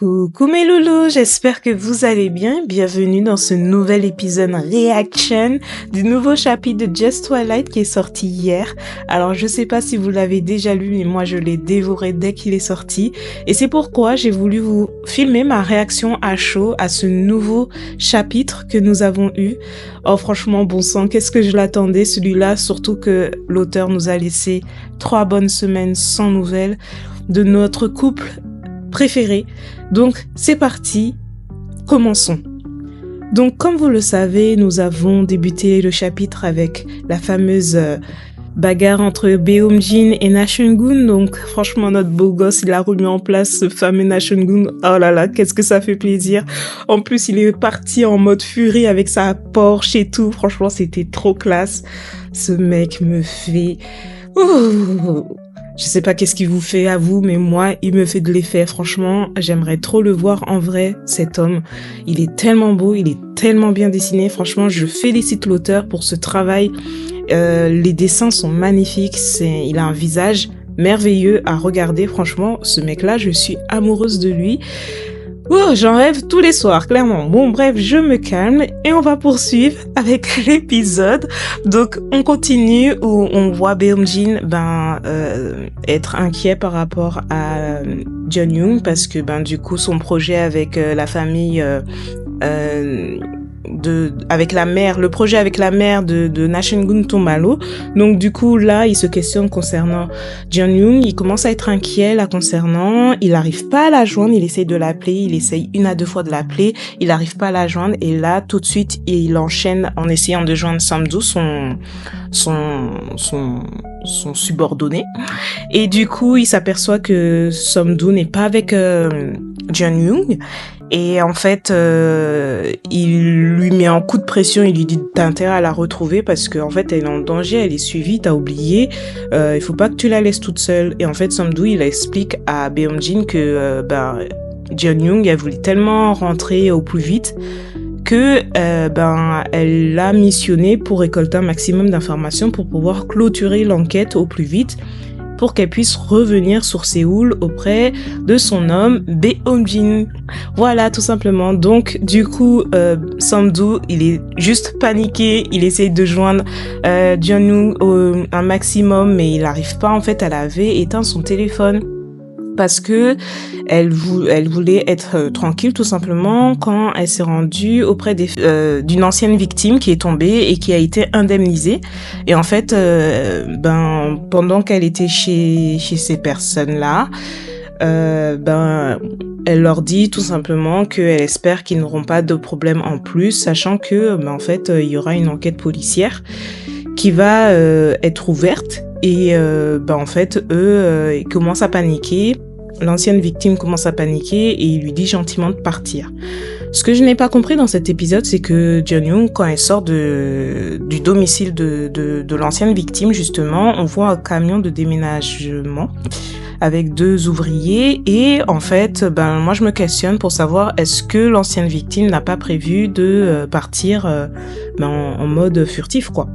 Coucou mes loulous, j'espère que vous allez bien. Bienvenue dans ce nouvel épisode reaction du nouveau chapitre de Just Twilight qui est sorti hier. Alors je sais pas si vous l'avez déjà lu, mais moi je l'ai dévoré dès qu'il est sorti. Et c'est pourquoi j'ai voulu vous filmer ma réaction à chaud à ce nouveau chapitre que nous avons eu. Oh franchement, bon sang, qu'est-ce que je l'attendais celui-là, surtout que l'auteur nous a laissé 3 bonnes semaines sans nouvelles de notre couple préféré. Donc c'est parti, commençons. Donc comme vous le savez, nous avons débuté le chapitre avec la fameuse bagarre entre Beomjin et Na Shungun. Donc franchement notre beau gosse, il a remis en place ce fameux Na Shungun. Oh là là, qu'est-ce que ça fait plaisir. En plus il est parti en mode furie avec sa Porsche et tout. Franchement c'était trop classe. Ce mec me fait... Ouh. Je sais pas qu'est-ce qu'il vous fait à vous, mais moi, il me fait de l'effet. Franchement, j'aimerais trop le voir en vrai, cet homme. Il est tellement beau, il est tellement bien dessiné. Franchement, je félicite l'auteur pour ce travail. Les dessins sont magnifiques. Il a un visage merveilleux à regarder. Franchement, ce mec-là, je suis amoureuse de lui. Oh, j'en rêve tous les soirs, clairement. Bon, bref, je me calme et on va poursuivre avec l'épisode. Donc, on continue où on voit Beomjin être inquiet par rapport à Jeonyoung parce que du coup son projet avec la famille avec la mère, le projet avec la mère de Na Shungun tombe à l'eau. Donc du coup là, il se questionne concernant Jeonyoung, il commence à être inquiet la concernant, il n'arrive pas à la joindre, il essaye de l'appeler, il essaye 1 à 2 fois de l'appeler, il n'arrive pas à la joindre et là tout de suite il enchaîne en essayant de joindre Samdoo, son subordonné. Et du coup, il s'aperçoit que Samdoo n'est pas avec Jeonyoung. Et en fait, il lui met un coup de pression, il lui dit t'as intérêt à la retrouver parce qu'en fait elle est en danger, elle est suivie, t'as oublié, il faut pas que tu la laisses toute seule. Et en fait Samdoo il explique à Beomjin que Jeonyoung elle voulait tellement rentrer au plus vite que elle l'a missionné pour récolter un maximum d'informations pour pouvoir clôturer l'enquête au plus vite, pour qu'elle puisse revenir sur Séoul auprès de son homme Beomjin. Voilà, tout simplement. Donc, du coup, Samdoo, il est juste paniqué. Il essaye de joindre Jeonyoung un maximum, mais il n'arrive pas. En fait, elle avait éteint son téléphone parce que elle voulait être tranquille tout simplement quand elle s'est rendue auprès d'une ancienne victime qui est tombée et qui a été indemnisée. Et en fait, pendant qu'elle était chez ces personnes-là, elle leur dit tout simplement qu'elle espère qu'ils n'auront pas de problème en plus, sachant que en fait, il y aura une enquête policière qui va être ouverte. Et en fait, eux, ils commencent à paniquer. L'ancienne victime commence à paniquer et il lui dit gentiment de partir. Ce que je n'ai pas compris dans cet épisode, c'est que Jeonyoung, quand elle sort du domicile de l'ancienne victime, justement, on voit un camion de déménagement avec 2 ouvriers et en fait, moi je me questionne pour savoir est-ce que l'ancienne victime n'a pas prévu de partir en mode furtif, quoi.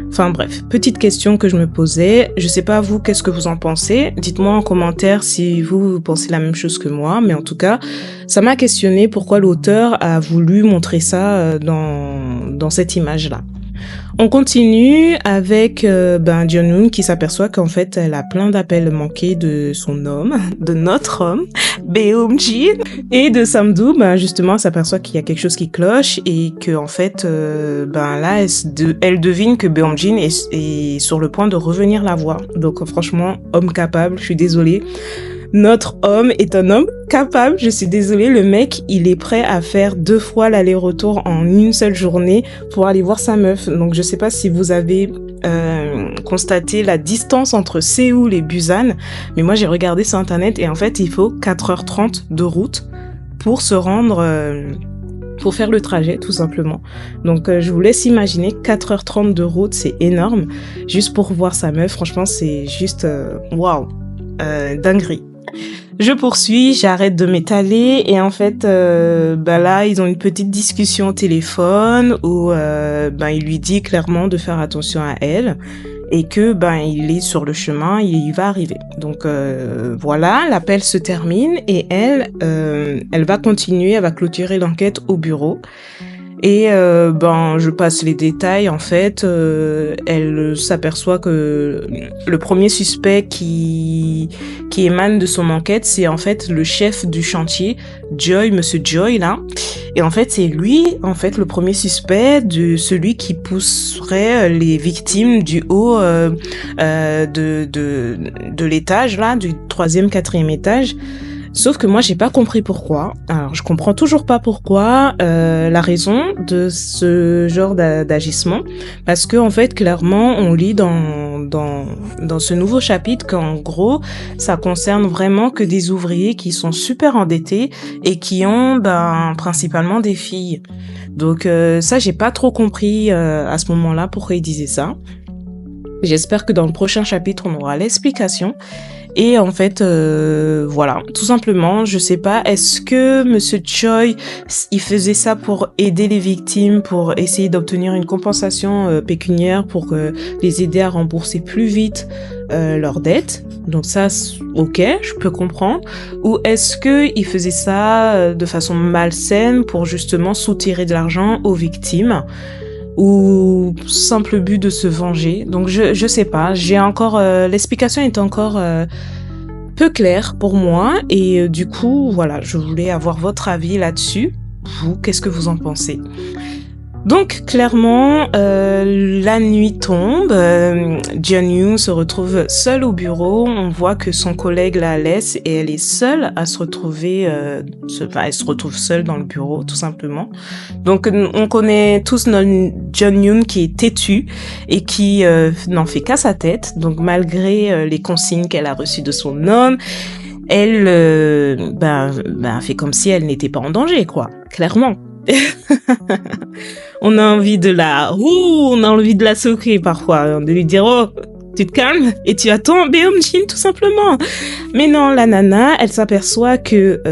Enfin bref, petite question que je me posais. Je sais pas vous, qu'est-ce que vous en pensez? Dites-moi en commentaire si vous pensez la même chose que moi. Mais en tout cas, ça m'a questionné pourquoi l'auteur a voulu montrer ça dans cette image-là. On continue avec Jeonyoung qui s'aperçoit qu'en fait elle a plein d'appels manqués de son homme, de notre homme, Beomjin, et de Samdoo. Justement elle s'aperçoit qu'il y a quelque chose qui cloche et que en fait là elle devine que Beomjin est sur le point de revenir la voir. Donc franchement, homme capable, je suis désolée. Notre homme est un homme capable, je suis désolée, le mec, il est prêt à faire 2 fois l'aller-retour en une seule journée pour aller voir sa meuf. Donc je sais pas si vous avez constaté la distance entre Séoul et Busan, mais moi j'ai regardé sur internet et en fait il faut 4h30 de route pour se rendre... pour faire le trajet, tout simplement. Donc, je vous laisse imaginer, 4h30 de route, c'est énorme. Juste pour voir sa meuf, franchement, c'est juste... waouh, dinguerie. Je poursuis, j'arrête de m'étaler et en fait, là, ils ont une petite discussion au téléphone où il lui dit clairement de faire attention à elle et que ben il est sur le chemin, il va arriver. Donc voilà, l'appel se termine et elle va continuer, elle va clôturer l'enquête au bureau. Et ben je passe les détails en fait. Elle s'aperçoit que le premier suspect qui émane de son enquête, c'est en fait le chef du chantier, Monsieur Joy là. Et en fait c'est lui en fait le premier suspect de celui qui pousserait les victimes du haut de l'étage là, du 3e, 4e étage. Sauf que moi, j'ai pas compris pourquoi. Alors, je comprends toujours pas pourquoi la raison de ce genre d'agissement, parce que en fait, clairement, on lit dans ce nouveau chapitre qu'en gros, ça concerne vraiment que des ouvriers qui sont super endettés et qui ont principalement des filles. Donc ça, j'ai pas trop compris à ce moment-là pourquoi il disait ça. J'espère que dans le prochain chapitre, on aura l'explication. Et en fait, voilà, tout simplement, je sais pas, est-ce que Monsieur Choi, il faisait ça pour aider les victimes, pour essayer d'obtenir une compensation pécuniaire, pour les aider à rembourser plus vite leurs dettes? Donc ça, ok, je peux comprendre. Ou est-ce que il faisait ça de façon malsaine pour justement soutirer de l'argent aux victimes? Ou simple but de se venger. Donc je sais pas, j'ai encore l'explication est encore peu claire pour moi et du coup voilà, je voulais avoir votre avis là-dessus. Vous, qu'est-ce que vous en pensez? Donc clairement, la nuit tombe, Jeon-young se retrouve seule au bureau, on voit que son collègue la laisse et elle est seule à se retrouver, elle se retrouve seule dans le bureau tout simplement. Donc on connaît tous Jeon-young qui est têtu et qui n'en fait qu'à sa tête, donc malgré les consignes qu'elle a reçues de son homme, elle fait comme si elle n'était pas en danger quoi, clairement. On a envie de on a envie de la secouer parfois, de lui dire oh tu te calmes et tu attends Beom-jin tout simplement. Mais non, la nana, elle s'aperçoit que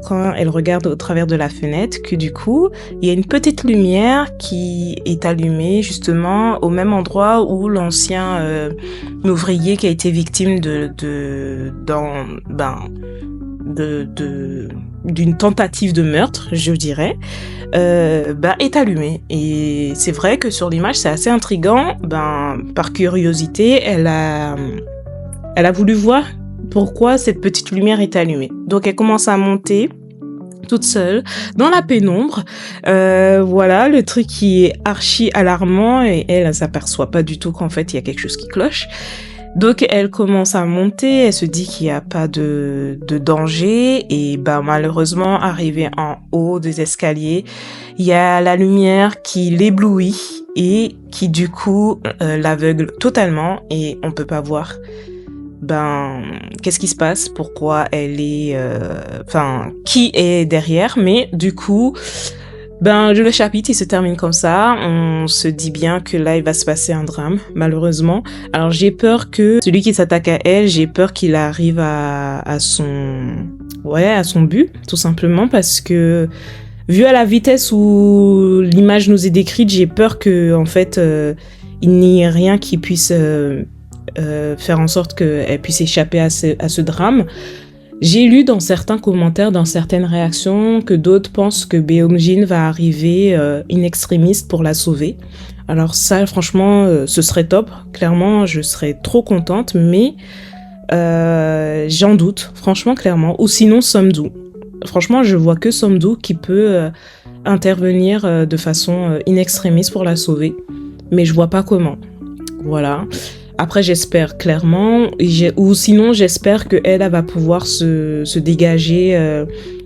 quand elle regarde au travers de la fenêtre, que du coup il y a une petite lumière qui est allumée justement au même endroit où l'ancien ouvrier qui a été victime d'une tentative de meurtre, je dirais, est allumée. Et c'est vrai que sur l'image, c'est assez intriguant. Par curiosité, elle a voulu voir pourquoi cette petite lumière est allumée. Donc, elle commence à monter toute seule dans la pénombre. Voilà, le truc qui est archi alarmant et elle s'aperçoit pas du tout qu'en fait, il y a quelque chose qui cloche. Donc elle commence à monter, elle se dit qu'il n'y a pas de danger et malheureusement arrivée en haut des escaliers, il y a la lumière qui l'éblouit et qui du coup l'aveugle totalement et on peut pas voir qu'est-ce qui se passe, pourquoi elle est qui est derrière, mais du coup le chapitre, il se termine comme ça. On se dit bien que là, il va se passer un drame, malheureusement. Alors, j'ai peur que celui qui s'attaque à elle, j'ai peur qu'il arrive à son but, tout simplement, parce que, vu à la vitesse où l'image nous est décrite, j'ai peur que, en fait, il n'y ait rien qui puisse faire en sorte qu'elle puisse échapper à ce drame. J'ai lu dans certains commentaires, dans certaines réactions, que d'autres pensent que Beom-jin va arriver in extremis pour la sauver. Alors ça, franchement, ce serait top. Clairement, je serais trop contente, mais j'en doute, franchement, clairement. Ou sinon, Song-doo. Franchement, je vois que Song-doo qui peut intervenir de façon in extremis pour la sauver. Mais je vois pas comment. Voilà. Après, j'espère clairement, ou sinon, j'espère qu'elle va pouvoir se dégager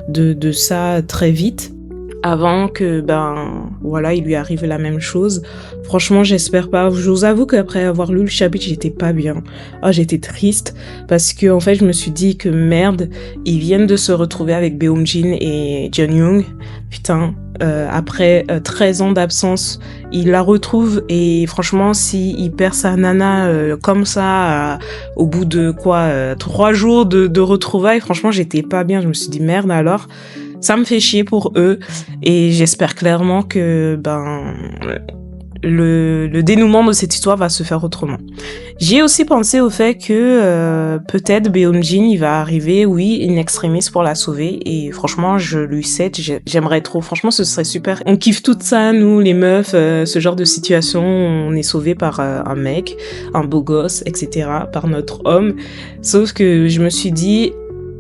de ça très vite, avant que, il lui arrive la même chose. Franchement, j'espère pas. Je vous avoue qu'après avoir lu le chapitre, j'étais pas bien. Oh, j'étais triste, parce que, en fait, je me suis dit que merde, ils viennent de se retrouver avec Beom-jin et Jeon-young. Putain, après 13 ans d'absence, il la retrouve et franchement, s'il perd sa nana comme ça, au bout de 3 jours de retrouvailles, franchement, j'étais pas bien. Je me suis dit merde alors. Ça me fait chier pour eux et j'espère clairement que le dénouement de cette histoire va se faire autrement. J'ai aussi pensé au fait que peut-être Beomjin il va arriver, oui, in extremis pour la sauver, et franchement je lui cède, j'aimerais trop, franchement ce serait super. On kiffe tout ça, nous les meufs, ce genre de situation, on est sauvé par un mec, un beau gosse, etc., par notre homme, sauf que je me suis dit,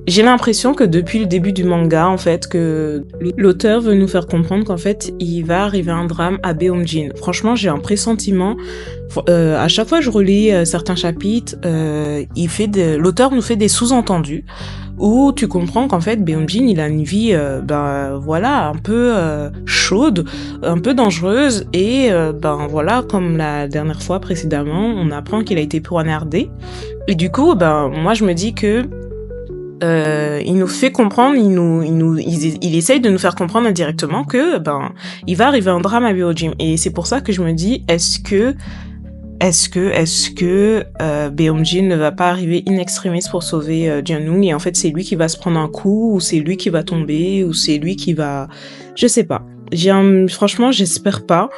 j'ai l'impression que depuis le début du manga, en fait, que l'auteur veut nous faire comprendre qu'en fait, il va arriver un drame à Beomjin. Franchement, j'ai un pressentiment. À chaque fois que je relis certains chapitres, l'auteur nous fait des sous-entendus où tu comprends qu'en fait, Beomjin, il a une vie, voilà, un peu chaude, un peu dangereuse, et voilà, comme la dernière fois précédemment, on apprend qu'il a été poignardé. Et du coup, moi, je me dis que il nous fait comprendre, il essaye de nous faire comprendre indirectement que il va arriver un drame à Beomjin, et c'est pour ça que je me dis est-ce que Beomjin ne va pas arriver in extremis pour sauver Jin-wook, et en fait c'est lui qui va se prendre un coup, ou c'est lui qui va tomber, ou c'est lui qui va, je sais pas. Franchement, j'espère pas,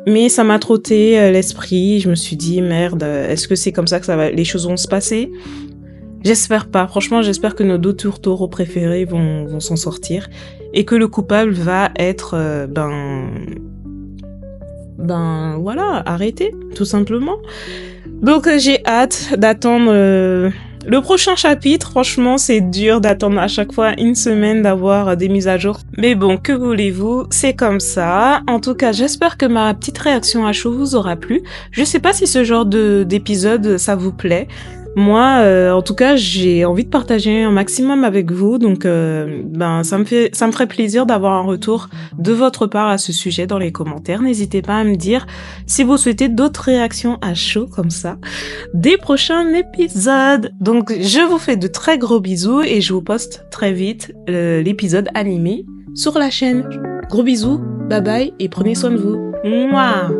mais ça m'a trotté l'esprit. Je me suis dit merde, est-ce que c'est comme ça que les choses vont se passer? J'espère pas. Franchement, j'espère que nos deux tourtereaux préférés vont s'en sortir et que le coupable va être, voilà, arrêté, tout simplement. Donc, j'ai hâte d'attendre le prochain chapitre. Franchement, c'est dur d'attendre à chaque fois une semaine d'avoir des mises à jour. Mais bon, que voulez-vous, c'est comme ça. En tout cas, j'espère que ma petite réaction à chaud vous aura plu. Je sais pas si ce genre d'épisode, ça vous plaît. Moi, en tout cas, j'ai envie de partager un maximum avec vous, donc ça me ferait plaisir d'avoir un retour de votre part à ce sujet dans les commentaires. N'hésitez pas à me dire si vous souhaitez d'autres réactions à chaud comme ça des prochains épisodes. Donc, je vous fais de très gros bisous et je vous poste très vite l'épisode animé sur la chaîne. Gros bisous, bye bye et prenez soin de vous. Mouah.